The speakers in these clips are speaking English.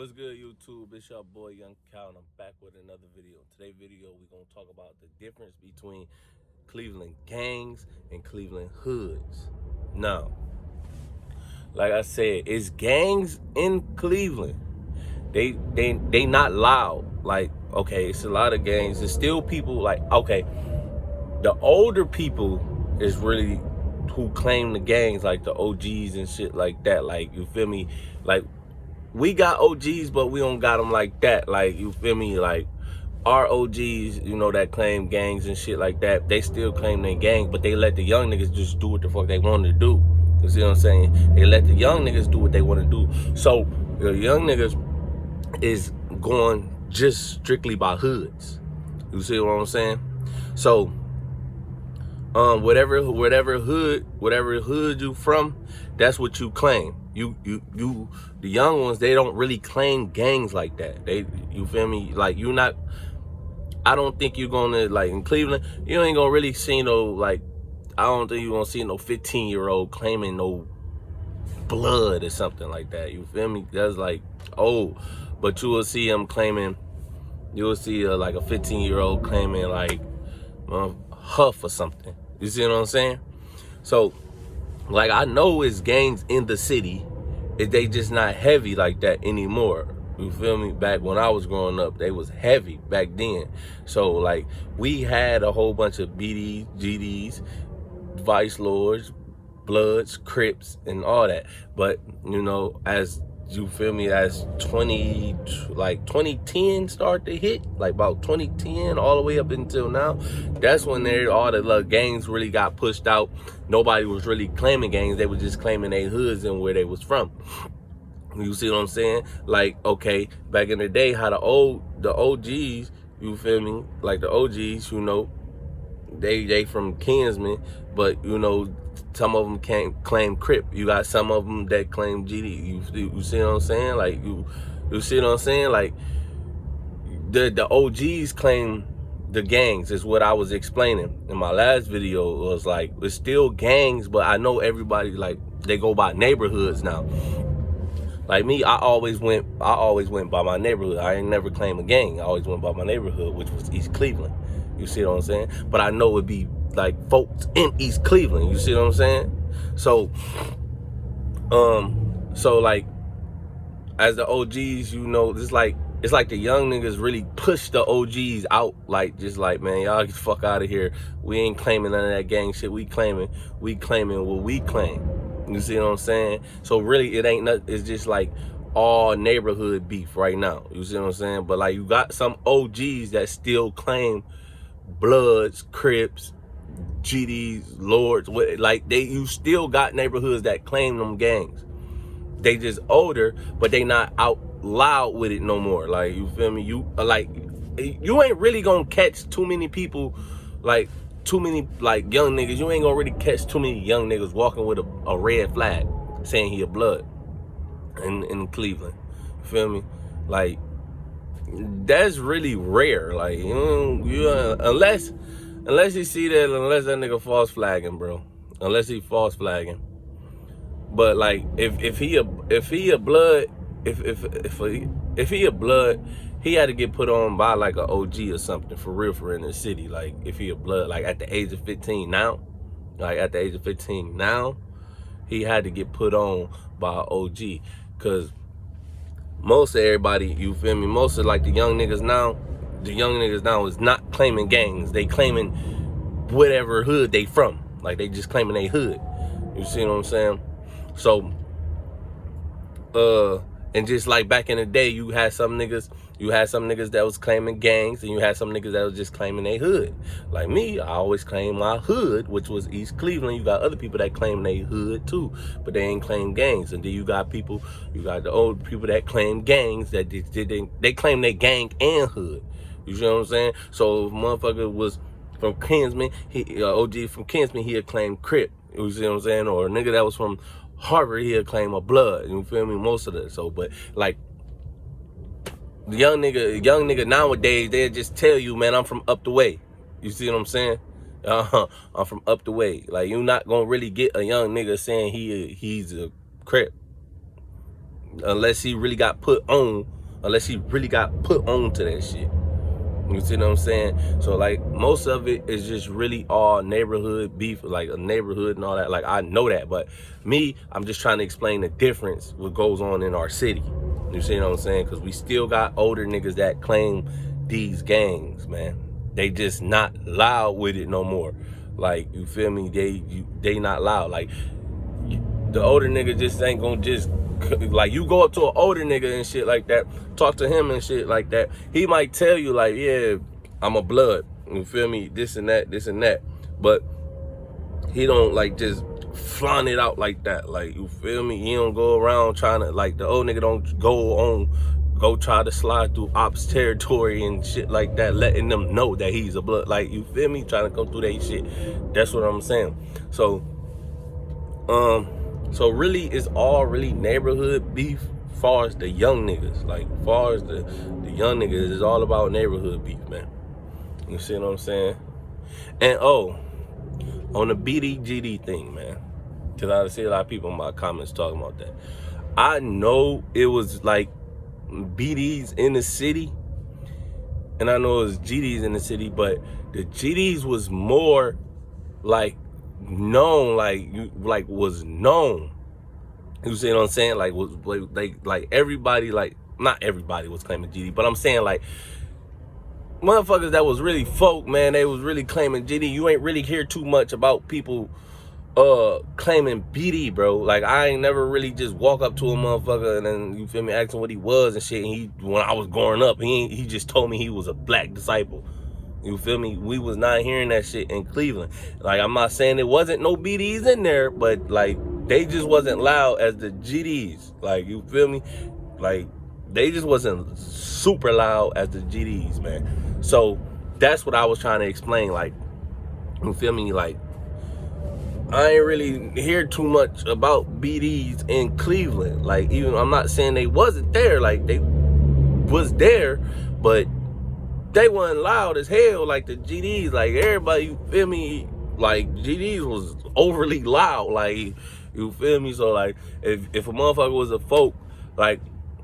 What's good, YouTube? It's your boy Young Cal, and I'm back with another video. Today's video, we're gonna talk about the difference between Cleveland gangs and Cleveland hoods. Now, like I said, it's gangs in Cleveland. They not loud. Like, okay, it's a lot of gangs. There's still people like, okay, the older people is really who claim the gangs, like the OGs and shit like that. Like, you feel me? Like, we got OGs, but we don't got them like that. Like, you feel me? Like, our OGs, that claim gangs and shit like that, they still claim they gang, but they let the young niggas just do what the fuck they want to do. You see what I'm saying? They let the young niggas do what they want to do. So, the young niggas is going just strictly by hoods. You see what I'm saying? So, whatever hood you from, that's what you claim. You the young ones, they don't really claim gangs like that. You feel me? Like, I don't think you're gonna, like, in Cleveland, you ain't gonna really see no, like, I don't think you're gonna see no 15-year-old claiming no blood or something like that. You feel me? That's like, oh, but you will see them claiming, like a 15-year-old claiming like Huff or something. You see what I'm saying? So, like, I know it's gangs in the city, they just not heavy like that anymore. You feel me? Back when I was growing up, they was heavy back then. So, like, we had a whole bunch of BDs, GDs, Vice Lords, Bloods, Crips, and all that. But, as you feel me, as 2010 started to hit, like about 2010 all the way up until now, that's when all the little gangs really got pushed out. Nobody was really claiming gangs. They were just claiming their hoods and where they was from. You see what I'm saying? Like, okay, back in the day, how the OGs, you feel me? Like the OGs, they from Kinsman, but some of them can't claim Crip. You got some of them that claim GD. You see what I'm saying? Like, you see what I'm saying? Like, the OGs claim the gangs, is what I was explaining in my last video. It was like, it's still gangs, but I know everybody, like, they go by neighborhoods now. Like me, I always went by my neighborhood. I ain't never claimed a gang. I always went by my neighborhood, which was East Cleveland. You see what I'm saying? But I know it'd be like folks in East Cleveland. You see what I'm saying? So, like, as the OGs, it's like the young niggas really push the OGs out. Like, just like, man, y'all get the fuck out of here. We ain't claiming none of that gang shit. We claiming what we claim. You see what I'm saying? So really, it ain't nothing. It's just like all neighborhood beef right now. You see what I'm saying? But, like, you got some OGs that still claim Bloods, Crips, GDs, Lords. Like, you still got neighborhoods that claim them gangs. They just older, but they not out loud with it no more. Like, you feel me? You ain't really gonna catch too many people, like, too many, like, young niggas. You ain't gonna really catch too many young niggas walking with a red flag saying he a Blood in Cleveland. You feel me? Like, that's really rare. Like, unless you see that, unless that nigga false flagging, bro. Unless he false flagging. But, like, if he a Blood, if he a Blood, he had to get put on by, like, an OG or something, for real in the city. Like, if he a Blood, like, at the age of 15 now, he had to get put on by an OG. Because most of everybody, you feel me, most of, like, the young niggas now is not claiming gangs. They claiming whatever hood they from. Like, they just claiming they hood. You see what I'm saying? So, and just like back in the day, you had some niggas that was claiming gangs, and you had some niggas that was just claiming they hood. Like me, I always claimed my hood, which was East Cleveland. You got other people that claim they hood too, but they ain't claim gangs. And then you got the old people that claim gangs, that they claim they gang and hood. You see what I'm saying? So if a motherfucker was from Kinsman, OG from Kinsman, he'd claim Crip. You see what I'm saying? Or a nigga that was from Harvard, he'll claim a Blood. You feel me? Most of that. So, but, like, the young nigga nowadays, they'll just tell you, man, I'm from up the way. You see what I'm saying? I'm from up the way. Like, you're not gonna really get a young nigga saying he's a Crip unless he really got put on unless he really got put on to that shit. You see what I'm saying? So like most of it is just really all neighborhood beef, like a neighborhood and all that. Like I know that, but me, I'm just trying to explain the difference what goes on in our city. You see what I'm saying? Because we still got older niggas that claim these gangs, man. They just not loud with it no more. Like, you feel me? They not loud. Like, the older nigga just ain't gonna just, like, you go up to an older nigga and shit like that, talk to him and shit like that, he might tell you like, yeah, I'm a blood, you feel me, this and that, but he don't like just flaunt it out like that, like, you feel me, he don't go around trying to, like, the old nigga don't go try to slide through ops territory and shit like that, letting them know that he's a blood, like, you feel me, trying to come through that shit. That's what I'm saying. So really, it's all really neighborhood beef far as the young niggas. Like, far as the young niggas, it's all about neighborhood beef, man. You see what I'm saying? And on the BDGD thing, man, because I see a lot of people in my comments talking about that. I know it was like BDs in the city, and I know it was GDs in the city, but the GDs was more like known, was known. You see what I'm saying? Like, was like everybody, like, not everybody was claiming GD, but I'm saying like motherfuckers that was really folk, man, they was really claiming GD. You ain't really hear too much about people claiming BD, bro. Like, I ain't never really just walk up to a motherfucker and then, you feel me, asking what he was and shit. And when I was growing up, he just told me he was a black disciple. You feel me? We was not hearing that shit in Cleveland. Like, I'm not saying there wasn't no BDs in there, but like, they just wasn't loud as the GDs. Like, you feel me? Like, they just wasn't super loud as the GDs, man. So that's what I was trying to explain. Like, you feel me? Like, I ain't really hear too much about BDs in Cleveland. Like, even, I'm not saying they wasn't there. Like, they was there, but they wasn't loud as hell like the GDs. Like, everybody, you feel me, like, GDs was overly loud. Like, you feel me? So like, if a motherfucker was a folk, like,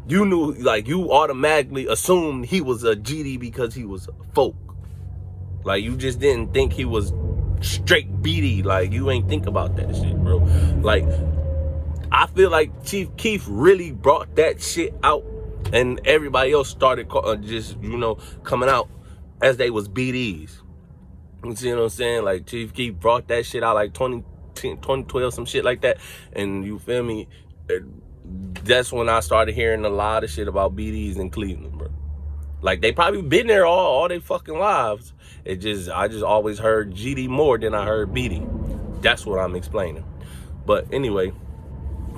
you knew, like, you automatically assumed he was a GD because he was folk. Like, you just didn't think he was straight BD. Like, you ain't think about that shit, bro. Like, I feel like Chief Keef really brought that shit out, and everybody else started just, you know, coming out as they was BDs. You see what I'm saying? Like, Chief Keef brought that shit out like 2012, some shit like that. And you feel me? That's when I started hearing a lot of shit about BDs in Cleveland, bro. Like, they probably been there all their fucking lives. I just always heard GD more than I heard BD. That's what I'm explaining. But anyway,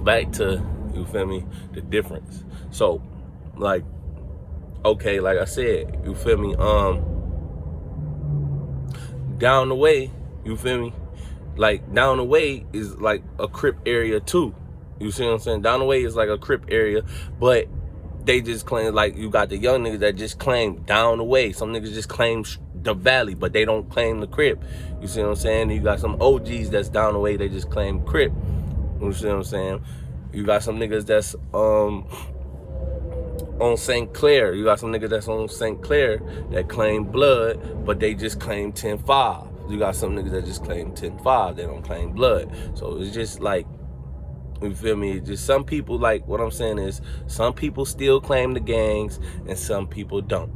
back to, you feel me, the difference. So, like, okay, like I said, you feel me, down the way, you feel me, like, down the way is like a Crip area too. You see what I'm saying? Down the way is like a Crip area, but they just claim, like, you got the young niggas that just claim down the way. Some niggas just claim the valley, but they don't claim the Crip. You see what I'm saying? You got some OGs that's down the way, they just claim Crip. You see what I'm saying? You got some niggas that's on St. Clair. You got some niggas that's on St. Clair that claim blood, but they just claim 10-5. You got some niggas that just claim 10-5. They don't claim blood. So it's just like, you feel me? Just some people, like, what I'm saying is, some people still claim the gangs and some people don't.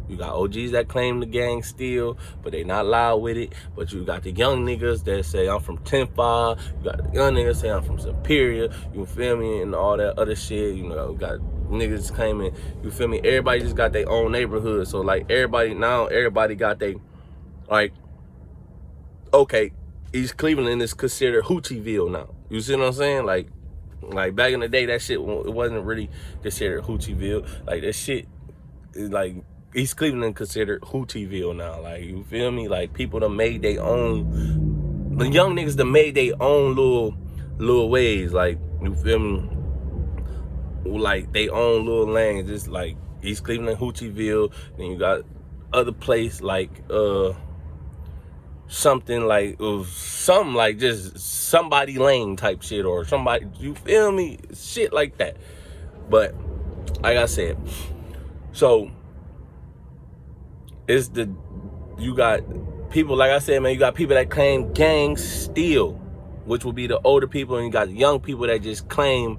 You got OGs that claim the gang still, but they not loud with it. But you got the young niggas that say, I'm from 10-5. You got the young niggas say, I'm from Superior. You feel me? And all that other shit. You know, you got niggas claiming, you feel me? Everybody just got their own neighborhood. So, like, everybody got their, like, okay, East Cleveland is considered Hoochieville now. You see what I'm saying? Like back in the day, that shit, it wasn't really considered Hoochieville. Like, that shit is like, East Cleveland considered Hoochieville now. Like, you feel me? Like, people done made their own, the young niggas done made their own little ways. Like, you feel me? Like, they own little lanes. Just like East Cleveland, Hoochieville. Then you got other place like something like just somebody lane type shit, or somebody, you feel me, shit like that. But like I said, So it's you got people, like I said, man, you got people that claim gang steal, which will be the older people, and you got young people that just claim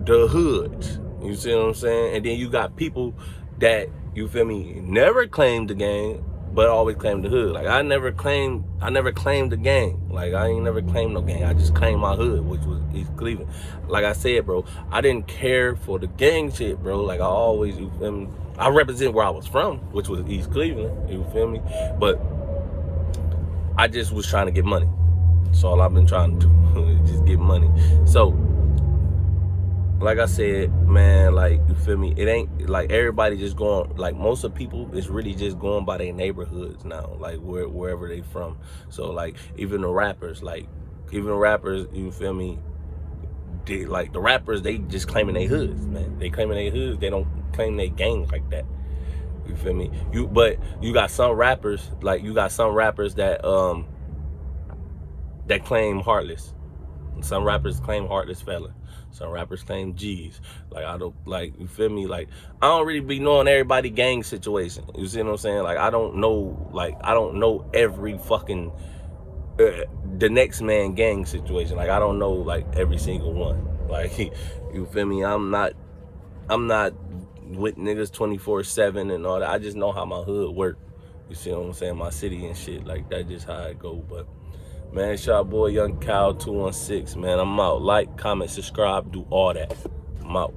the hoods. You see what I'm saying? And then you got people that, you feel me, never claimed the gang, but always claimed the hood. Like I never claimed the gang. Like I ain't never claimed no gang. I just claimed my hood, which was East Cleveland. Like I said, bro, I didn't care for the gang shit, bro. Like I always, you feel me, I represent where I was from, which was East Cleveland, you feel me? But I just was trying to get money. That's all I've been trying to do, just get money. So, like I said, man, like, you feel me? It ain't like everybody just going, like most of people is really just going by their neighborhoods now, like wherever they from. So like even the rappers, you feel me? Like the rappers, they just claiming their hoods, man. They claiming their hoods. They don't claim their gang like that. You feel me? But you got some rappers, that that claim Heartless. Some rappers claim Heartless Fella. Some rappers claim G's. Like I don't, like, you feel me? Like I don't really be knowing everybody gang situation. You see what I'm saying? Like I don't know every fucking the next man gang situation. Like I don't know like every single one. Like you feel me? I'm not with niggas 24/7 and all that. I just know how my hood work. You see what I'm saying? My city and shit. Like that's just how it go. But man, it's your boy Young Cal 216. Man, I'm out. Like, comment, subscribe, do all that. I'm out.